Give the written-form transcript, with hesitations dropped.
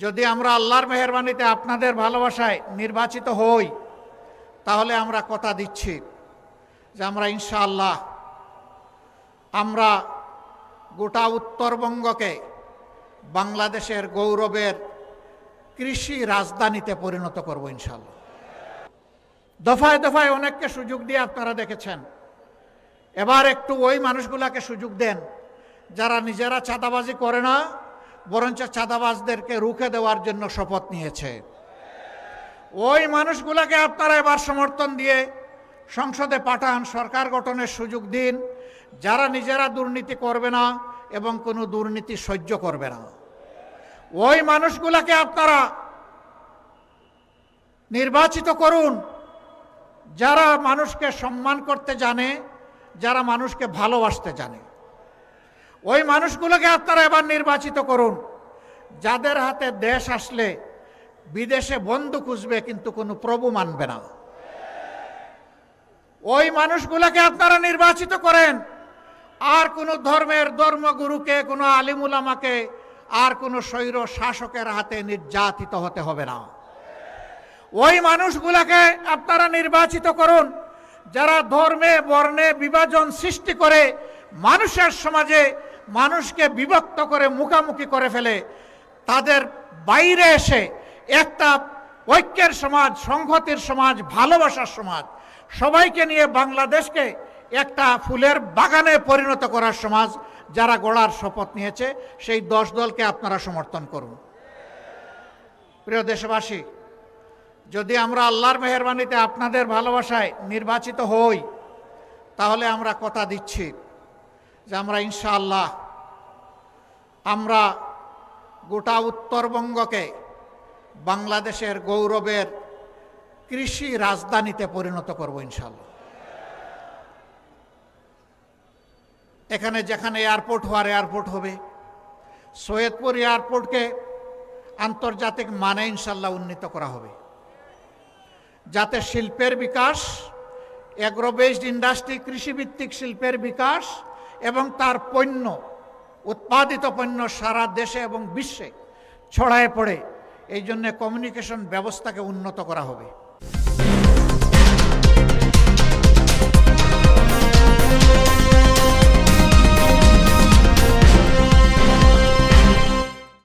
যদি আমরা আল্লাহর মেহেরবানিতে আপনাদের ভালোবাসায় নির্বাচিত হই, তাহলে আমরা কথা দিচ্ছি যে আমরা ইনশাআল্লাহ আমরা গোটা উত্তরবঙ্গকে বাংলাদেশের গৌরবের কৃষি রাজধানীতে পরিণত করব ইনশাআল্লাহ। দফায় দফায় অনেককে সুযোগ দিয়ে আপনারা দেখেছেন। এবার একটু ওই মানুষগুলাকে সুযোগ দেন যারা নিজেরা চাঁদাবাজি করে না, বরঞ্চ চাঁদাবাজদেরকে রুখে দেওয়ার জন্য শপথ নিয়েছে। ওই মানুষগুলাকে আপনারা এবার সমর্থন দিয়ে সংসদে পাঠান, সরকার গঠনের সুযোগ দিন, যারা নিজেরা দুর্নীতি করবে না এবং কোনো দুর্নীতি সহ্য করবে না। ওই মানুষগুলাকে আপনারা নির্বাচিত করুন, যারা মানুষকে সম্মান করতে জানে, যারা মানুষকে ভালোবাসতে জানে। ওই মানুষগুলোকে আপনারা এবার নির্বাচিত করুন, যাদের হাতে দেশ আসলে বিদেশে বন্ধু খুঁজবে কিন্তু কোনো প্রভু মানবে না। ওই মানুষগুলোকে আপনারা নির্বাচিত করেন, আর কোনো ধর্মের ধর্মগুরুকে, কোনো আলিমুলামাকে, আর কোনো স্বৈর শাসকের হাতে নির্যাতিত হতে হবে না। ওই মানুষগুলোকে আপনারা নির্বাচিত করুন, যারা ধর্মে বর্ণে বিভাজন সৃষ্টি করে মানুষের সমাজে মানুষকে বিভক্ত করে মুখামুখি করে ফেলে, তাদের বাইরে এসে একটা ঐক্যের সমাজ, সংহতির সমাজ, ভালোবাসার সমাজ, সবাইকে নিয়ে বাংলাদেশকে একটা ফুলের বাগানে পরিণত করার সমাজ যারা গড়ার শপথ নিয়েছে, সেই 10 দলকে আপনারা সমর্থন করুন। প্রিয় দেশবাসী, যদি আমরা আল্লাহর মেহেরবানিতে আপনাদের ভালোবাসায় নির্বাচিত হই, তাহলে আমরা কথা দিচ্ছি যে আমরা ইনশাআল্লাহ আমরা গোটা উত্তরবঙ্গকে বাংলাদেশের গৌরবের কৃষি রাজধানীতে পরিণত করব ইনশাআল্লাহ। এখানে যেখানে এয়ারপোর্ট হওয়ার এয়ারপোর্ট হবে, সৈয়দপুর এয়ারপোর্টকে আন্তর্জাতিক মানে ইনশাআল্লাহ উন্নীত করা হবে, যাতে শিল্পের বিকাশ, এগ্রো বেসড ইন্ডাস্ট্রি, কৃষিভিত্তিক শিল্পের বিকাশ এবং তার পণ্য, উৎপাদিত পণ্য সারা দেশে এবং বিশ্বে ছড়ায় পড়ে, এই জন্য কমিউনিকেশন ব্যবস্থাকে উন্নত করা হবে।